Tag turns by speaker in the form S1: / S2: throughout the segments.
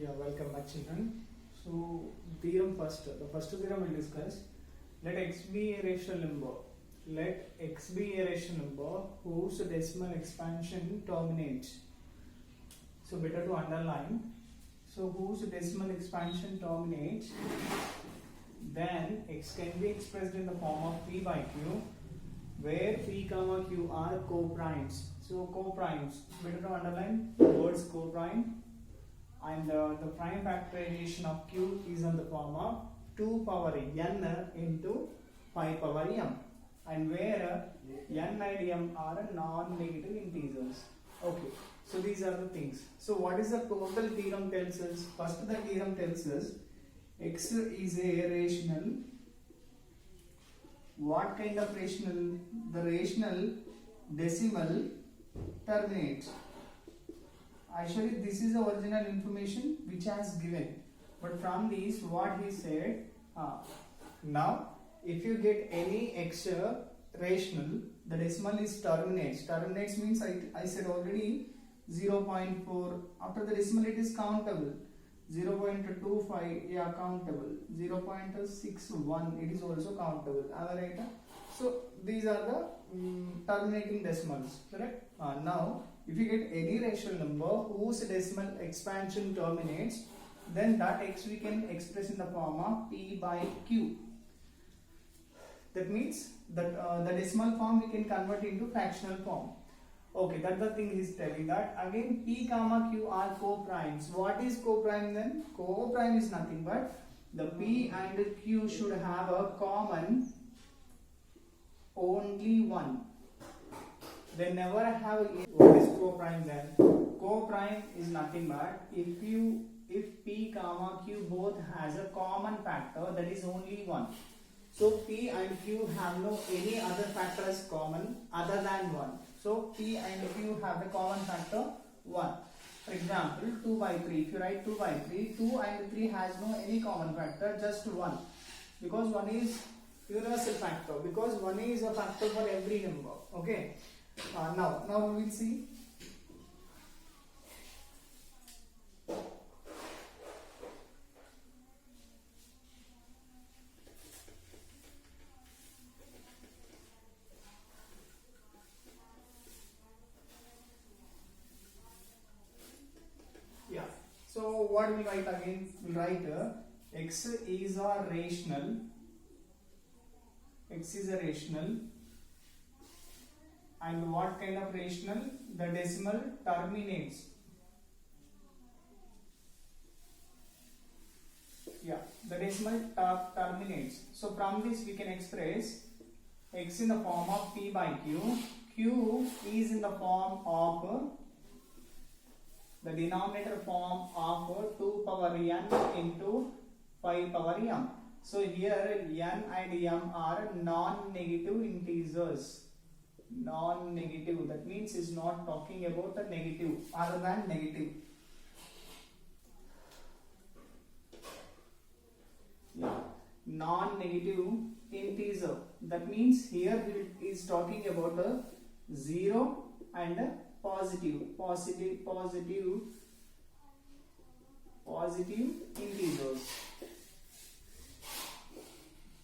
S1: Yeah, welcome back, children. So, theorem first. The first theorem we'll discuss. Let x be a rational number. Let x be a rational number whose decimal expansion terminates. So, better to underline. So, whose decimal expansion terminates, then x can be expressed in the form of p by q, where p comma q are co-primes. So, co-primes. Better to underline the words co-prime. And the prime factorization of q is in the form of 2 power n into 5 power m, and where n and m are non-negative integers. Okay, so these are the things. So what is the total theorem tells us? First, the theorem tells us x is a rational. What kind of rational? The rational decimal terminates. Actually, this is the original information which has given, but from this what he said, now if you get any x rational, the decimal is terminates. Terminates means I said already 0.4. After the decimal it is countable. 0.25, yeah, countable. 0.61, it is also countable. Am I right? So these are the terminating decimals, correct? Now if you get any rational number whose decimal expansion terminates, then that x we can express in the form of p by q. That means that the decimal form we can convert into fractional form. Okay, that's the thing he's telling. That again p comma q are co-primes. What is co-prime then? Co-prime is nothing but the p and q should have a common only one. They never have a. What is co-prime then? Co-prime is nothing but if p comma q both has a common factor, that is only one. So p and q have no any other factor as common other than one. So p and q have the common factor 1. For example, 2 by 3. If you write 2 by 3, 2 and 3 has no any common factor, just 1. Because 1 is universal factor. Because 1 is a factor for every number. Okay. Now we will see. Yeah. So what we write again? We write x is a rational. X is a rational. And what kind of rational? The decimal terminates. Yeah, the decimal terminates. So from this we can express x in the form of p by q. Q is in the form of the denominator form of 2 power n into 5 power m. So here n and m are non-negative integers. Non-negative, that means is not talking about the negative other than negative. Yeah, non-negative integer, that means here it is talking about the 0 and positive integers.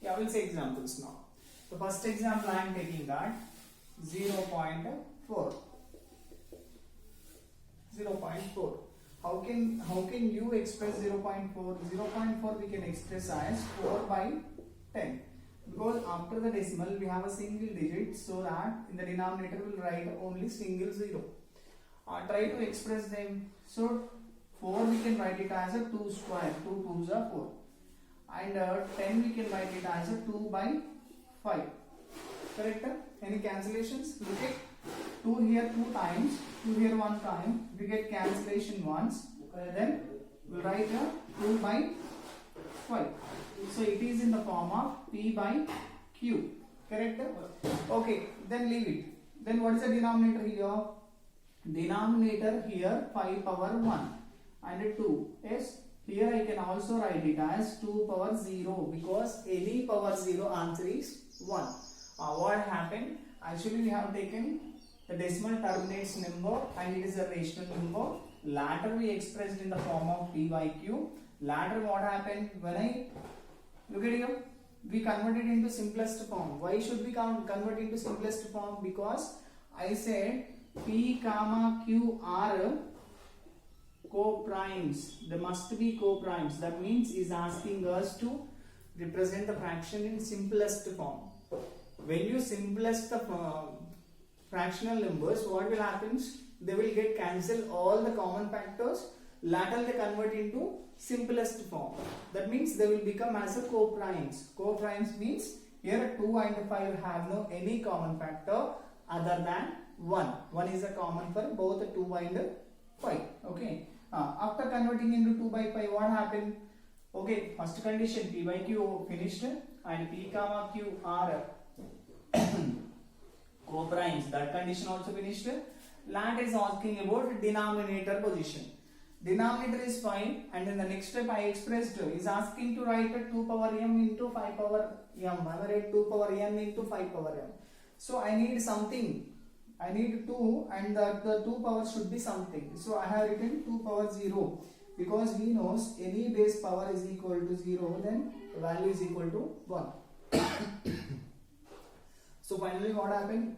S1: Yeah, we'll say examples now. The first example I am taking that 0.4. How can you express 0.4? 0.4 we can express as 4 by 10, because after the decimal we have a single digit, so that in the denominator we will write only single 0. Try to express them. So 4 we can write it as a 2 square. 2 2s are 4, and 10 we can write it as a 2 by 5. Correct? Any cancellations? Look at 2 here 2 times, 2 here 1 time. We get cancellation once. Then we write 2 by 5. So it is in the form of p by q. Correct? Okay, then leave it. Then what is the denominator here? Denominator here 5 power 1 and 2. Yes, here I can also write it as 2 power 0, because any power 0 answer is 1. What happened? Actually we have taken the decimal terminates number and it is a rational number. Latter we expressed in the form of P by Q. Latter what happened when I look at here, we converted into simplest form. Why should we convert into simplest form? Because I said P comma Q are co-primes. They must be co-primes. That means is asking us to represent the fraction in simplest form. When you simplest the fractional numbers, what will happen? They will get cancelled all the common factors. Later they convert into simplest form. That means they will become as a co-primes. Co-primes means here 2 and 5 have no any common factor other than 1. 1 is a common for both 2 and 5. Okay. After converting into 2 by 5, what happened? Okay, first condition P by Q finished and P comma Q are co-primes. That condition also finished. Lat is asking about denominator position. Denominator is fine, and in the next step I expressed is asking to write a 2 power m into 5 power m. I write 2 power n into 5 power m. So I need something. I need 2 and the 2 power should be something. So I have written 2 power 0 because we know any base power is equal to 0, then the value is equal to 1. So finally what happened?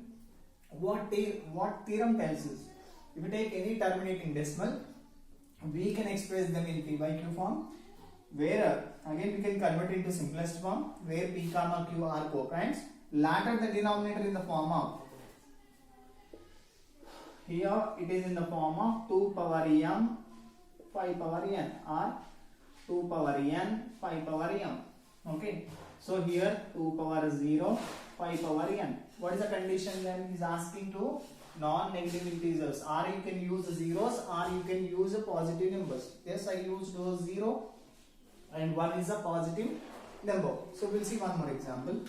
S1: What theorem tells us? If you take any terminating decimal, we can express them in P by Q form, where again we can convert into simplest form, where P comma Q are co-primes. Later the denominator in the form of, here it is in the form of 2 power m 5 power n or 2 power n 5 power m. Okay, so here 2 power 0 5 power n. What is the condition then? He is asking to non-negative integers, or you can use zeros or you can use positive numbers. Yes, I used 0 and 1 is a positive number. So we'll see one more example.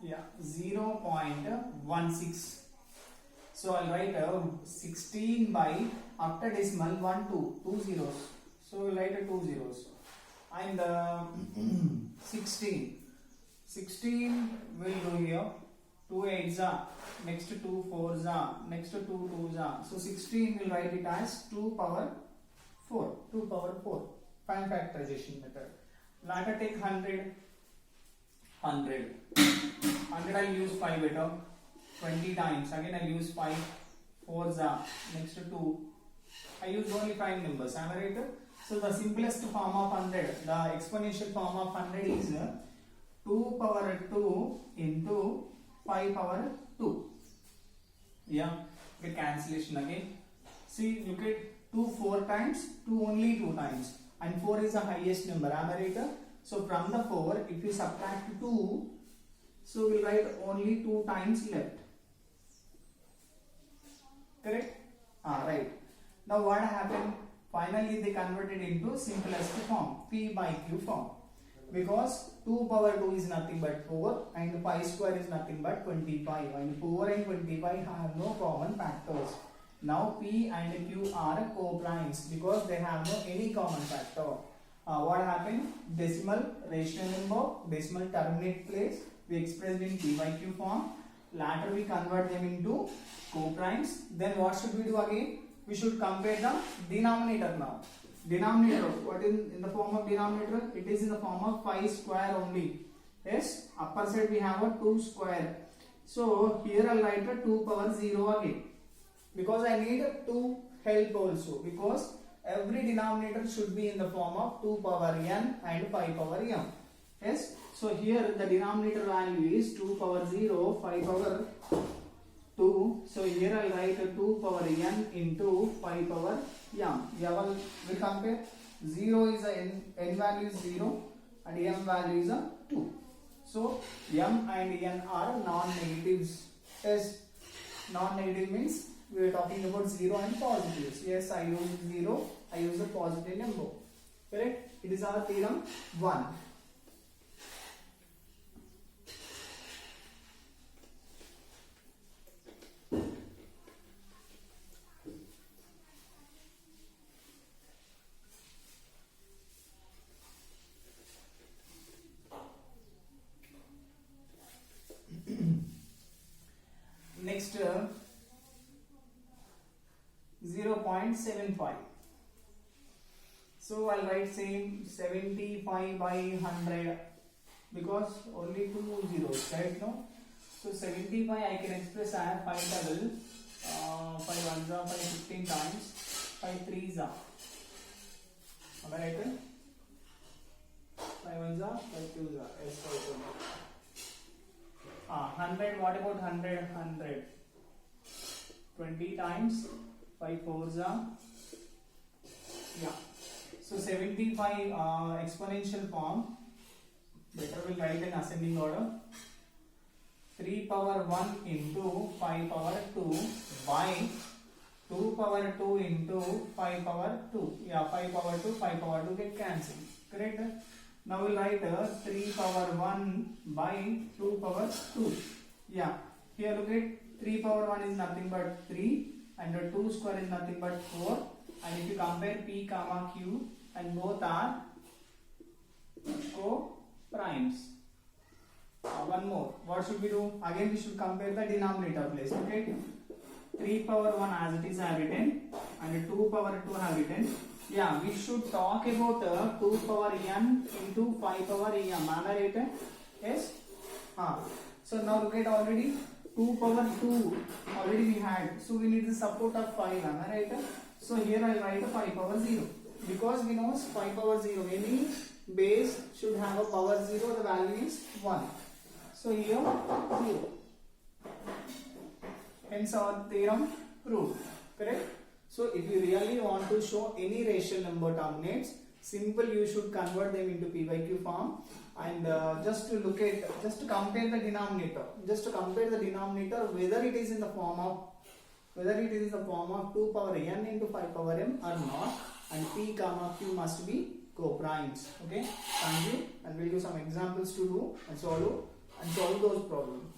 S1: Yeah, 0.16. So I'll write 16 by, after decimal 1 2 zeros. So we'll write 2 zeros. And 16 will do here. 2 8s are, next 2 4s are, next 2 2s are. So 16 will write it as 2 power 4. 2 power 4. Find factorization method. Later take 100. 100 I'll use 5 better. 20 times. Again I'll use 5. 4s are, next 2. I use only 5 numbers. Am I right? So the simplest form of 100, the exponential form of 100 is 2 power 2 into 5 power 2. Yeah, get cancellation again. See, look at 2 4 times, 2 only 2 times, and 4 is the highest number. Am I right? So from the 4, if we subtract 2, so we'll write only 2 times left. Correct? Right. Now what happened? Finally they converted into simplest form, P by Q form. Because 2 power 2 is nothing but 4 and 5 square is nothing but 25, and 4 and 25 have no common factors. Now P and Q are co-primes because they have no any common factor. What happened? Decimal, rational number, decimal terminate place, we expressed in P by Q form. Later we convert them into co-primes. Then what should we do again? We should compare the denominator now. Denominator, what is in the form of denominator? It is in the form of 5 square only. Yes, upper side we have a 2 square. So here I'll write a 2 power 0 again. Because I need 2 help also. Because every denominator should be in the form of 2 power n and 5 power m. Yes, so here the denominator value is 2 power 0, 5 power 2. So here I'll write 2 power n into 5 power m. Yeah, we compare. 0 is a n value is 0 and m value is a 2. So m and n are non-negatives. Yes, non-negative means we are talking about 0 and positives. Yes, I use 0, I use a positive number. Correct? It is our theorem 1. 0.75. So I'll write same 75 by 100 because only 2 zeros, right? No. So 75 I can express as 5 double, 5 ones are 5 15 times, 5 threes are. Am I right? 5 ones are 5 twos are. Yes, 100. What about 100? 100. 20 times 5 fours are. Yeah. So 75 exponential form. Better we'll write in ascending order. 3 power 1 into 5 power 2 by 2 power 2 into 5 power 2. Yeah, 5 power 2, 5 power 2 get cancelled. Correct? Now we'll write 3 power 1 by 2 power 2. Yeah, here look at 3 power 1 is nothing but 3 and 2 square is nothing but 4. And if you compare P comma Q, and both are co-primes. One more. What should we do? Again, we should compare the denominator place. Okay. 3 power 1 as it is I have written, and 2 power 2 I have written. Yeah, we should talk about 2 power n into 5 power m. Am I right? Yes. So now look at already 2 power 2 already we had. So we need the support of 5. Am I right? So here I will write 5 power 0. Because we know 5 power 0, any base should have a power 0, the value is 1. So here 0. Hence our theorem proved. Correct? So if you really want to show any rational number terminates, simple you should convert them into P by Q form, and just to compare the denominator. Just to compare the denominator whether it is in the form of 2 power n into 5 power m or not, and P comma Q must be co-primes. Okay, thank you, and we'll do some examples to do and solve those problems.